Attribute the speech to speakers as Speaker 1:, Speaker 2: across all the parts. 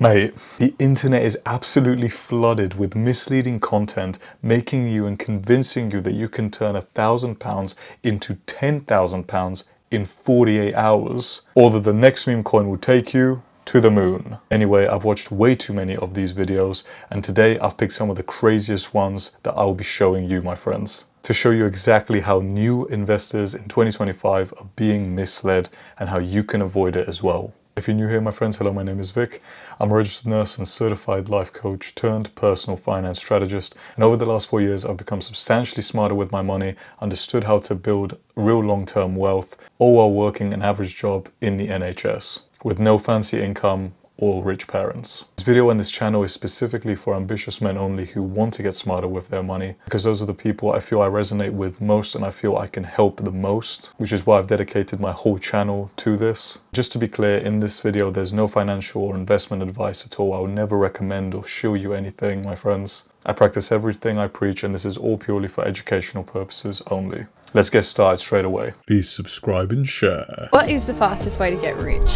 Speaker 1: Mate, the internet is absolutely flooded with misleading content, making you and convincing you that you can turn £1,000 into £10,000 in 48 hours, or that the next meme coin will take you to the moon. Anyway, I've watched way too many of these videos, and today I've picked some of the craziest ones that I'll be showing you, my friends, to show you exactly how new investors in 2025 are being misled and how you can avoid it as well. If you're new here, my friends, hello, my name is Vic. I'm a registered nurse and certified life coach turned personal finance strategist. And over the last 4 years, I've become substantially smarter with my money, understood how to build real long-term wealth, all while working an average job in the NHS with no fancy income or rich parents. This video and this channel is specifically for ambitious men only who want to get smarter with their money, because those are the people I feel I resonate with most and I feel I can help the most, which is why I've dedicated my whole channel to this. Just to be clear, in this video there's no financial or investment advice at all. I will never recommend or show you anything, my friends. I practice everything I preach, and this is all purely for educational purposes only. Let's get started straight away. Please subscribe and share.
Speaker 2: What is the fastest way to get rich?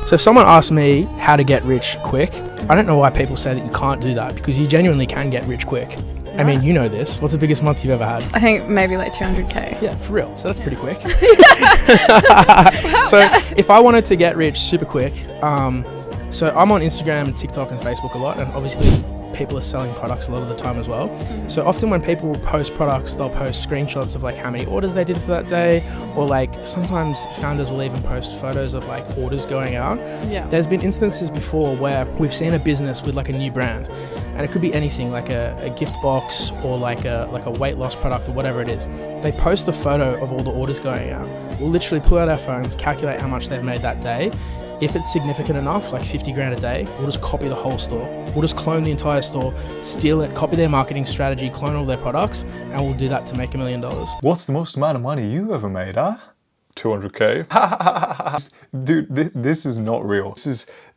Speaker 3: So if someone asks me how to get rich quick, I don't know why people say that you can't do that, because you genuinely can get rich quick. I mean, you know this. What's the biggest month you've ever had?
Speaker 2: I think maybe like 200k.
Speaker 3: Yeah, for real. So that's pretty quick. So if I wanted to get rich super quick, so I'm on Instagram and TikTok and Facebook a lot, and obviously people are selling products a lot of the time as well. So often when people post products, they'll post screenshots of like how many orders they did for that day, or like sometimes founders will even post photos of like orders going out. Yeah. There's been instances before where we've seen a business with like a new brand, and it could be anything like a gift box or like a weight loss product or whatever it is. They post a photo of all the orders going out. We'll literally pull out our phones, calculate how much they've made that day. If it's significant enough, like 50 grand a day, we'll just copy the whole store. We'll just clone the entire store, steal it, copy their marketing strategy, clone all their products, and we'll do that to make $1 million.
Speaker 1: What's the most amount of money you ever made, huh? 200k? Dude, this is not real.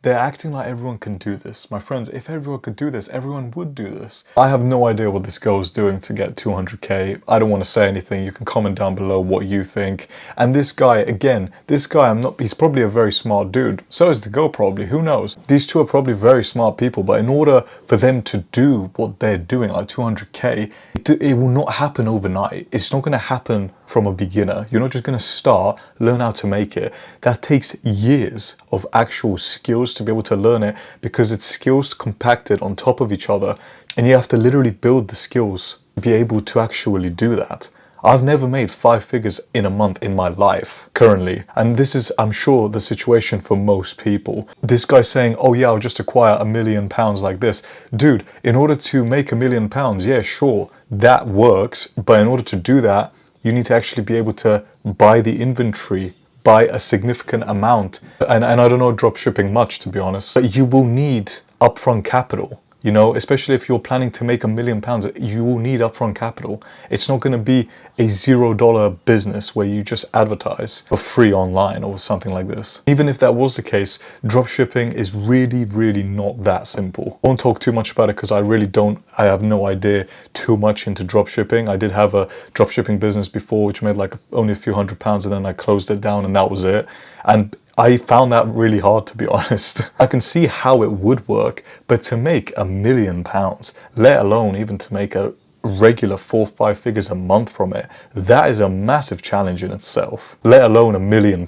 Speaker 1: They're acting like everyone can do this. My friends, if everyone could do this, everyone would do this. I have no idea what this girl is doing to get 200k. I don't want to say anything. You can comment down below what you think. And this guy, again, he's probably a very smart dude. So is the girl probably, who knows? These two are probably very smart people, but in order for them to do what they're doing, like 200k, it will not happen overnight. It's not going to happen from a beginner. You're not just going to start, learn how to make it. That takes years of actual skills to be able to learn it, because it's skills compacted on top of each other, and you have to literally build the skills to be able to actually do that. I've never made 5 figures in a month in my life currently, and this is, I'm sure, the situation for most people. This guy saying, oh yeah, I'll just acquire £1 million like this. Dude, in order to make £1 million, yeah, sure, that works, but in order to do that, you need to actually be able to buy the inventory, buy a significant amount. And I don't know drop shipping much, to be honest, but you will need upfront capital. You know, especially if you're planning to make £1 million, you will need upfront capital. It's not going to be a $0 business where you just advertise for free online or something like this. Even if that was the case, drop shipping is really, really not that simple. I won't talk too much about it because I have no idea too much into drop shipping. I did have a drop shipping business before, which made like only a few £100s, and then I closed it down and that was it. And I found that really hard, to be honest. I can see how it would work, but to make £1 million, let alone even to make a regular 4 or 5 figures a month from it, that is a massive challenge in itself, let alone £1 million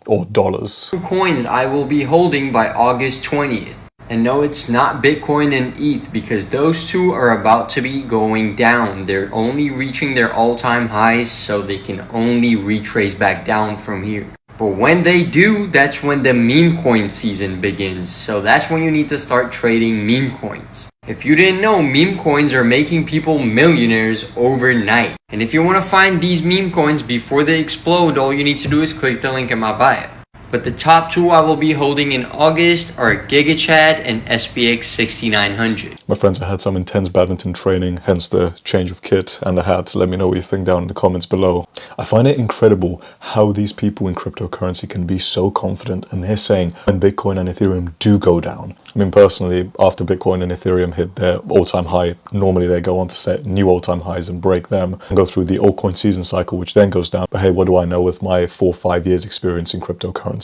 Speaker 1: or dollars.
Speaker 4: Coins I will be holding by August 20th. And no, it's not Bitcoin and ETH, because those two are about to be going down. They're only reaching their all-time highs, so they can only retrace back down from here. But when they do, that's when the meme coin season begins. So that's when you need to start trading meme coins. If you didn't know, meme coins are making people millionaires overnight. And if you want to find these meme coins before they explode, all you need to do is click the link in my bio. But the top two I will be holding in August are GigaChad and SPX 6900.
Speaker 1: My friends, I had some intense badminton training, hence the change of kit and the hat. Let me know what you think down in the comments below. I find it incredible how these people in cryptocurrency can be so confident, and they're saying when Bitcoin and Ethereum do go down. I mean, personally, after Bitcoin and Ethereum hit their all-time high, normally they go on to set new all-time highs and break them and go through the altcoin season cycle, which then goes down. But hey, what do I know with my 4 or 5 years experience in cryptocurrency?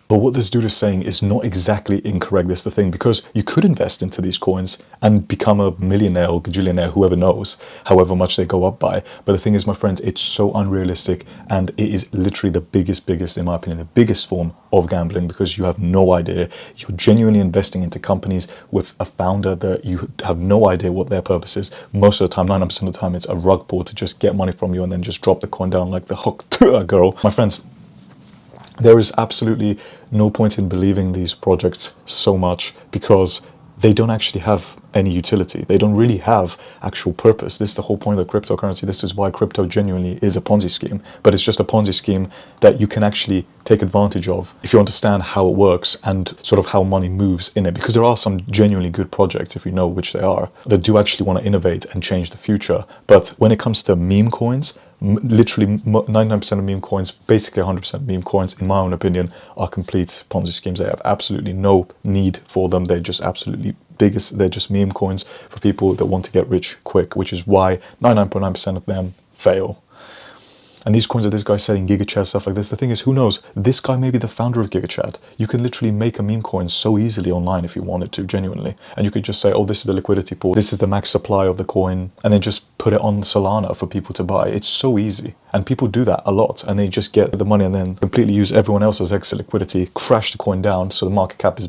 Speaker 1: But what this dude is saying is not exactly incorrect. That's the thing, because you could invest into these coins and become a millionaire or gajillionaire, whoever knows, however much they go up by. But the thing is, my friends, it's so unrealistic, and it is literally the biggest, in my opinion, the biggest form of gambling, because you have no idea. You're genuinely investing into companies with a founder that you have no idea what their purpose is. Most of the time, 9% of the time, it's a rug pull to just get money from you and then just drop the coin down like the hook to a girl. My friends, there is absolutely no point in believing these projects so much, because they don't actually have any utility. They don't really have actual purpose. This is the whole point of the cryptocurrency. This is why crypto genuinely is a Ponzi scheme. But it's just a Ponzi scheme that you can actually take advantage of if you understand how it works and sort of how money moves in it. Because there are some genuinely good projects, if you know which they are, that do actually want to innovate and change the future. But when it comes to meme coins, literally 99% of meme coins, basically 100% meme coins, in my own opinion, are complete Ponzi schemes. They have absolutely no need for them. They're just absolutely they're just meme coins for people that want to get rich quick, which is why 99.9% of them fail. And these coins that this guy's selling, GigaChat, stuff like this, the thing is, who knows? This guy may be the founder of GigaChat. You can literally make a meme coin so easily online if you wanted to, genuinely. And you could just say, oh, this is the liquidity pool, this is the max supply of the coin, and then just put it on Solana for people to buy. It's so easy. And people do that a lot, and they just get the money and then completely use everyone else's extra liquidity, crash the coin down, so the market cap is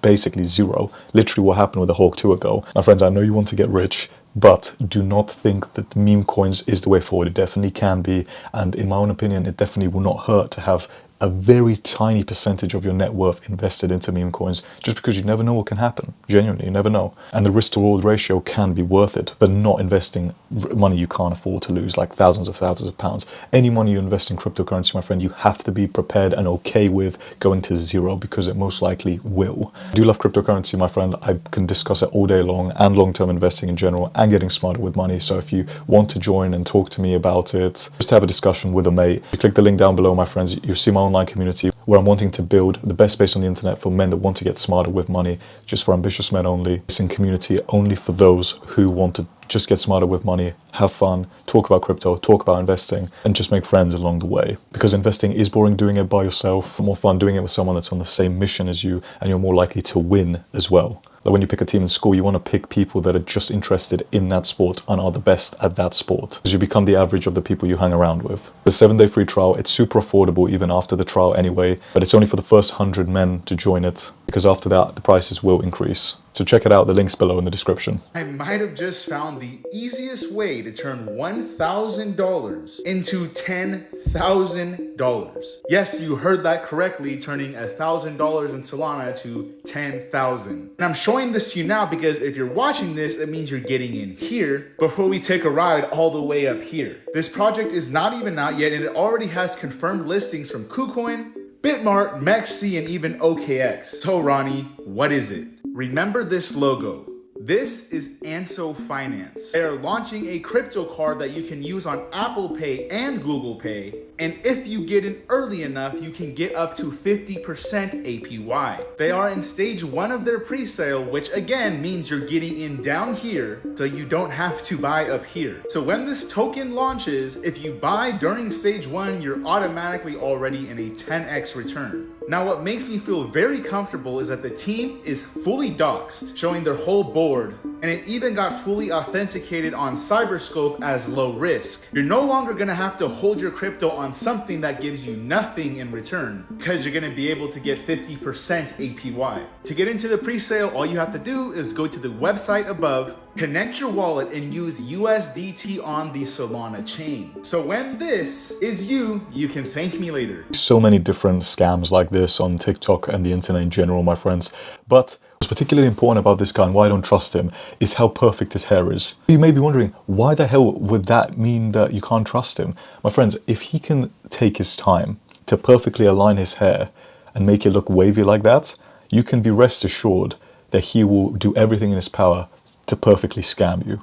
Speaker 1: basically zero. Literally what happened with the Hawk 2 ago. My friends, I know you want to get rich, but do not think that meme coins is the way forward. It definitely can be, and in my own opinion, it definitely will not hurt to have a very tiny percentage of your net worth invested into meme coins, just because you never know what can happen. Genuinely, you never know. And the risk to reward ratio can be worth it, but not investing money you can't afford to lose, like thousands of pounds. Any money you invest in cryptocurrency, my friend, you have to be prepared and okay with going to zero, because it most likely will. I do love cryptocurrency, my friend. I can discuss it all day long, and long-term investing in general, and getting smarter with money. So if you want to join and talk to me about it, just have a discussion with a mate, you click the link down below, my friends. You see my online community where I'm wanting to build the best space on the internet for men that want to get smarter with money, just for ambitious men only. It's in community only for those who want to just get smarter with money, have fun, talk about crypto, talk about investing, and just make friends along the way. Because investing is boring doing it by yourself, more fun doing it with someone that's on the same mission as you, and you're more likely to win as well. Like when you pick a team in school, you want to pick people that are just interested in that sport and are the best at that sport, because you become the average of the people you hang around with. The 7-day free trial, it's super affordable even after the trial anyway, but it's only for the first 100 men to join it, because after that the prices will increase. So check it out, the link's below in the description.
Speaker 5: I might have just found the easiest way to turn $1,000 into $10,000. Yes, you heard that correctly, turning $1,000 in Solana to 10,000. And I'm showing this to you now because if you're watching this, it means you're getting in here before we take a ride all the way up here. This project is not even out yet, and it already has confirmed listings from KuCoin, Bitmart, MEXC, and even OKX. So Ronnie, what is it? Remember this logo. This is Anso Finance. They are launching a crypto card that you can use on Apple Pay and Google Pay. And if you get in early enough, you can get up to 50% APY. They are in stage 1 of their pre-sale, which again means you're getting in down here, so you don't have to buy up here. So when this token launches, if you buy during stage 1, you're automatically already in a 10x return. Now, what makes me feel very comfortable is that the team is fully doxed, showing their whole board, and it even got fully authenticated on Cyberscope as low risk. You're no longer gonna have to hold your crypto on something that gives you nothing in return, because you're gonna be able to get 50% APY. To get into the pre-sale, all you have to do is go to the website above, connect your wallet, and use USDT on the Solana chain. So when this is you can thank me later.
Speaker 1: So many different scams like this on TikTok and the internet in general, my friends. But what's particularly important about this guy and why I don't trust him is how perfect his hair is. You may be wondering, why the hell would that mean that you can't trust him? My friends, if he can take his time to perfectly align his hair and make it look wavy like that, you can be rest assured that he will do everything in his power to perfectly scam you.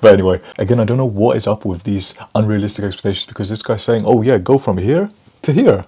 Speaker 1: But anyway, again, I don't know what is up with these unrealistic expectations, because this guy's saying, oh yeah, go from here to here.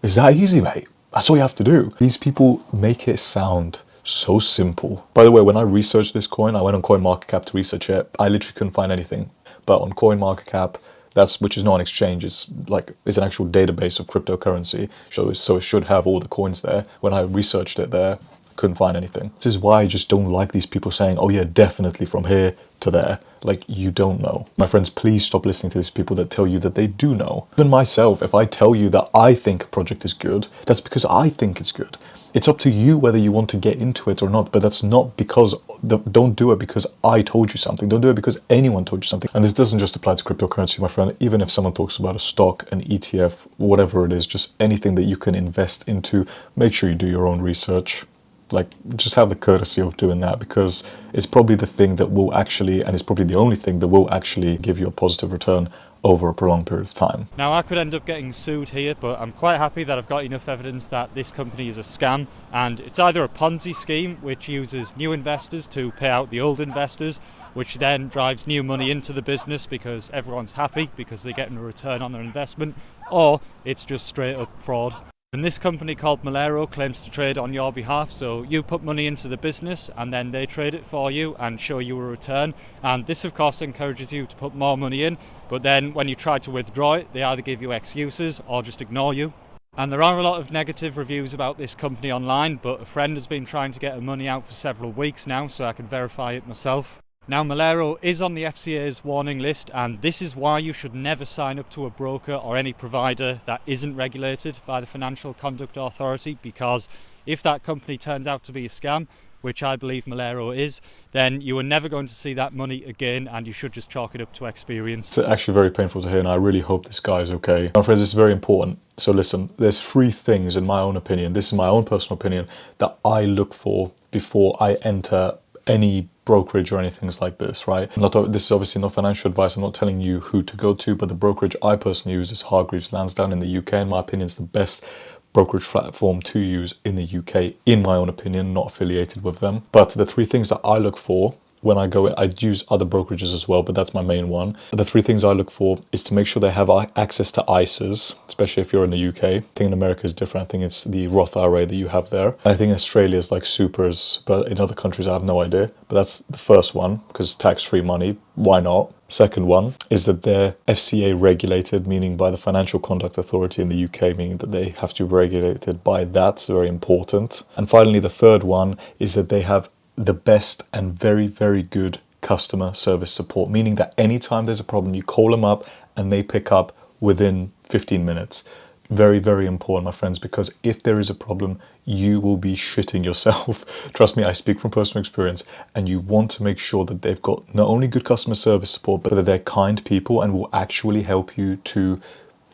Speaker 1: Is that easy, mate? That's all you have to do. These people make it sound so simple. By the way, when I researched this coin, I went on CoinMarketCap to research it. I literally couldn't find anything. But on CoinMarketCap, which is not an exchange, it's an actual database of cryptocurrency. So it should have all the coins there. When I researched it there, couldn't find anything. This is why I just don't like these people saying, oh yeah, definitely from here to there. Like, you don't know. My friends, please stop listening to these people that tell you that they do know. Even myself, if I tell you that I think a project is good, that's because I think it's good. It's up to you whether you want to get into it or not, but that's not because, don't do it because I told you something. Don't do it because anyone told you something. And this doesn't just apply to cryptocurrency, my friend. Even if someone talks about a stock, an ETF, whatever it is, just anything that you can invest into, make sure you do your own research. Like, just have the courtesy of doing that, because it's probably the thing that will actually, and it's probably the only thing that will actually give you a positive return over a prolonged period of time.
Speaker 6: Now, I could end up getting sued here, but I'm quite happy that I've got enough evidence that this company is a scam, and it's either a Ponzi scheme which uses new investors to pay out the old investors, which then drives new money into the business because everyone's happy because they're getting a return on their investment, or it's just straight up fraud. And this company called Monero claims to trade on your behalf, so you put money into the business and then they trade it for you and show you a return. And this of course encourages you to put more money in, but then when you try to withdraw it, they either give you excuses or just ignore you. And there are a lot of negative reviews about this company online, but a friend has been trying to get her money out for several weeks now, so I can verify it myself. Now, Monero is on the FCA's warning list, and this is why you should never sign up to a broker or any provider that isn't regulated by the Financial Conduct Authority, because if that company turns out to be a scam, which I believe Monero is, then you are never going to see that money again, and you should just chalk it up to experience.
Speaker 1: It's actually very painful to hear, and I really hope this guy is okay. My friends, it's very important. So listen, there's 3 things in my own opinion, this is my own personal opinion, that I look for before I enter any brokerage or anything like this, right? This is obviously not financial advice. I'm not telling you who to go to, but the brokerage I personally use is Hargreaves Lansdown in the UK. In my opinion, it's the best brokerage platform to use in the UK, in my own opinion, not affiliated with them. But the 3 things that I look for when I go in, I use other brokerages as well, but that's my main one. The 3 things I look for is to make sure they have access to ISAs, especially if you're in the UK. I think in America is different. I think it's the Roth IRA that you have there. I think in Australia is like supers, but in other countries I have no idea. But that's the first one, because tax-free money, why not? Second one is that they're FCA regulated, meaning by the Financial Conduct Authority in the UK, meaning that they have to be regulated by that. It's very important. And finally, the third one is that they have the best and very, very good customer service support, meaning that anytime there's a problem, you call them up and they pick up within 15 minutes. Very, very important, my friends, because if there is a problem, you will be shitting yourself. Trust me, I speak from personal experience, and you want to make sure that they've got not only good customer service support, but that they're kind people and will actually help you to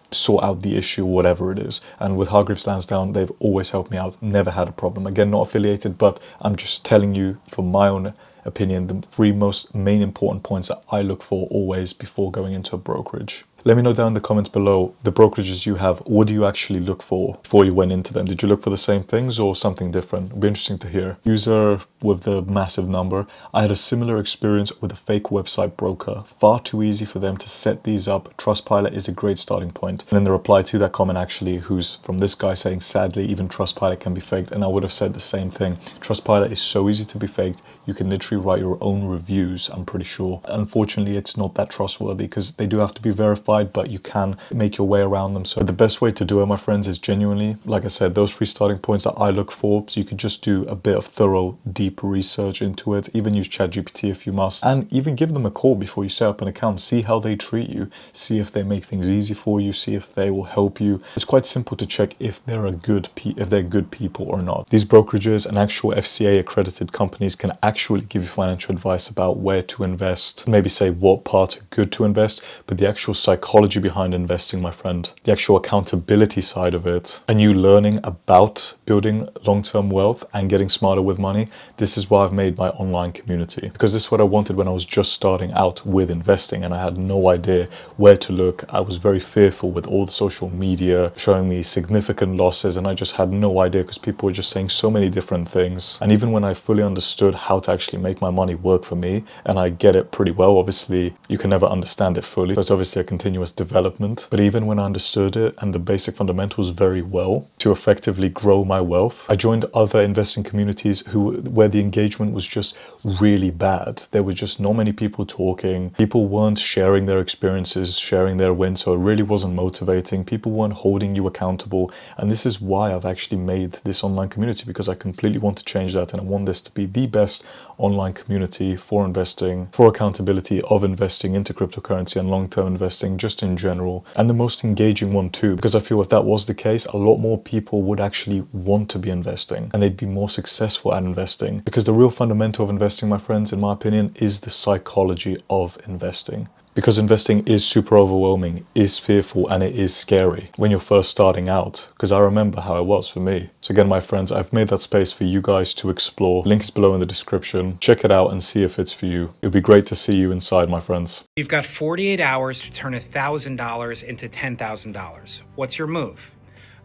Speaker 1: sort out the issue, whatever it is. And with Hargreaves Lansdown, they've always helped me out, never had a problem. Again, not affiliated, but I'm just telling you from my own opinion, the 3 most main important points that I look for always before going into a brokerage. Let me know down in the comments below, the brokerages you have, what do you actually look for before you went into them? Did you look for the same things or something different? It'd be interesting to hear. User with the massive number. I had a similar experience with a fake website broker. Far too easy for them to set these up. Trustpilot is a great starting point. And then the reply to that comment actually, who's from this guy saying, sadly, even Trustpilot can be faked. And I would have said the same thing. Trustpilot is so easy to be faked. You can literally write your own reviews, I'm pretty sure. Unfortunately, it's not that trustworthy because they do have to be verified, but you can make your way around them. So the best way to do it, my friends, is genuinely, like I said, those 3 starting points that I look for. So you can just do a bit of thorough, deep research into it. Even use ChatGPT if you must. And even give them a call before you set up an account. See how they treat you. See if they make things easy for you. See if they will help you. It's quite simple to check if they're good people or not. These brokerages and actual FCA accredited companies can actually give you financial advice about where to invest. Maybe say what parts are good to invest, but the actual psychology behind investing, my friend, the actual accountability side of it, and you learning about building long-term wealth and getting smarter with money, this is why I've made my online community, because this is what I wanted when I was just starting out with investing and I had no idea where to look. I was very fearful with all the social media showing me significant losses, and I just had no idea because people were just saying so many different things. And even when I fully understood how to actually make my money work for me, and I get it pretty well, obviously you can never understand it fully, but obviously I continue continuous development. But even when I understood it and the basic fundamentals very well to effectively grow my wealth, I joined other investing communities where the engagement was just really bad. There were just not many people talking. People weren't sharing their experiences, sharing their wins, so it really wasn't motivating. People weren't holding you accountable. And this is why I've actually made this online community, because I completely want to change that, and I want this to be the best online community for investing, for accountability of investing into cryptocurrency and long-term investing just in general, and the most engaging one too, because I feel if that was the case, a lot more people would actually want to be investing and they'd be more successful at investing, because the real fundamental of investing, my friends, in my opinion, is the psychology of investing. Because investing is super overwhelming, is fearful, and it is scary when you're first starting out. Because I remember how it was for me. So again, my friends, I've made that space for you guys to explore. Link is below in the description. Check it out and see if it's for you. It'll be great to see you inside, my friends.
Speaker 7: You've got 48 hours to turn $1,000 into $10,000. What's your move?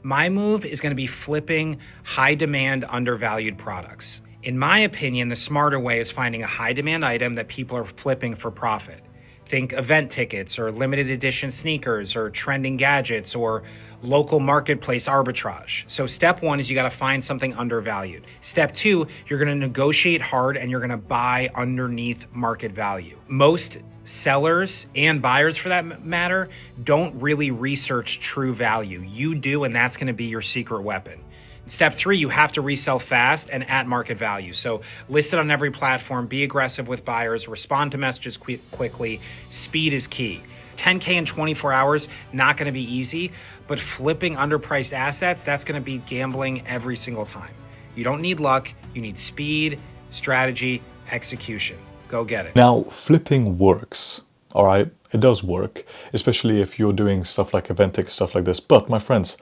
Speaker 7: My move is going to be flipping high demand, undervalued products. In my opinion, the smarter way is finding a high demand item that people are flipping for profit. Think event tickets or limited edition sneakers or trending gadgets or local marketplace arbitrage. So step one is you got to find something undervalued. Step two, you're going to negotiate hard and you're going to buy underneath market value. Most sellers and buyers, for that matter, don't really research true value. You do, and that's going to be your secret weapon. Step three, you have to resell fast and at market value. So list it on every platform, be aggressive with buyers, respond to messages quickly. Speed is key. 10K in 24 hours, not going to be easy, but flipping underpriced assets, that's going to be gambling every single time. You don't need luck, you need speed, strategy, execution. Go get it.
Speaker 1: Now, flipping works, all right? It does work, especially if you're doing stuff like event tickets, stuff like this. But my friends,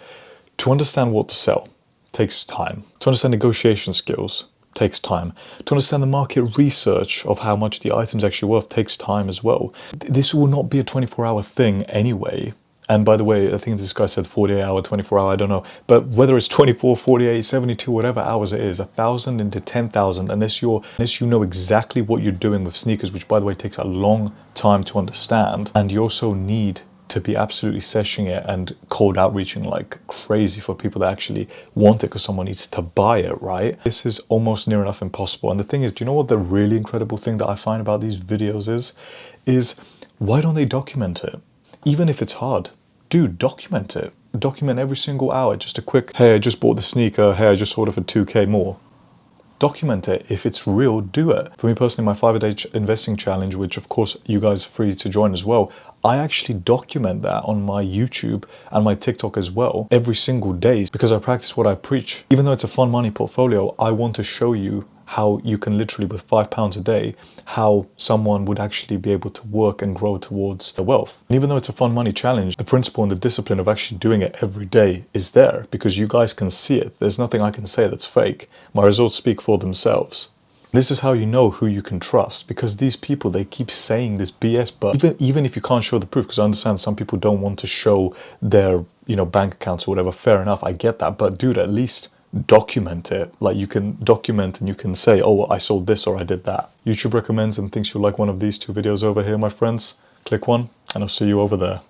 Speaker 1: to understand what to sell takes time. To understand negotiation skills takes time. To understand the market research of how much the item's actually worth takes time as well. This will not be a 24-hour thing anyway. And by the way, I think this guy said 48 hour, 24 hour, I don't know. But whether it's 24, 48, 72, whatever hours it is, 1,000 into 10,000, unless you know exactly what you're doing with sneakers, which by the way takes a long time to understand. And you also need to be absolutely seshing it and cold outreaching like crazy for people that actually want it because someone needs to buy it, right? This is almost near enough impossible. And the thing is, do you know what the really incredible thing that I find about these videos is why don't they document it? Even if it's hard, dude, document it. Document every single hour, just a quick, hey, I just bought the sneaker, hey, I just sold it for 2K more. Document it. If it's real, do it. For me personally, my 5-a-day investing challenge, which of course you guys are free to join as well, I actually document that on my YouTube and my TikTok as well every single day because I practice what I preach. Even though it's a fun money portfolio, I want to show you how you can literally, with £5 a day, how someone would actually be able to work and grow towards their wealth. And even though it's a fun money challenge, the principle and the discipline of actually doing it every day is there because you guys can see it. There's nothing I can say that's fake. My results speak for themselves. This is how you know who you can trust, because these people, they keep saying this BS, but even if you can't show the proof, because I understand some people don't want to show their, bank accounts or whatever, fair enough, I get that, but dude, at least document it. Like, you can document and you can say, oh, I sold this or I did that. YouTube recommends and thinks you'll like one of these two videos over here, my friends. Click one and I'll see you over there.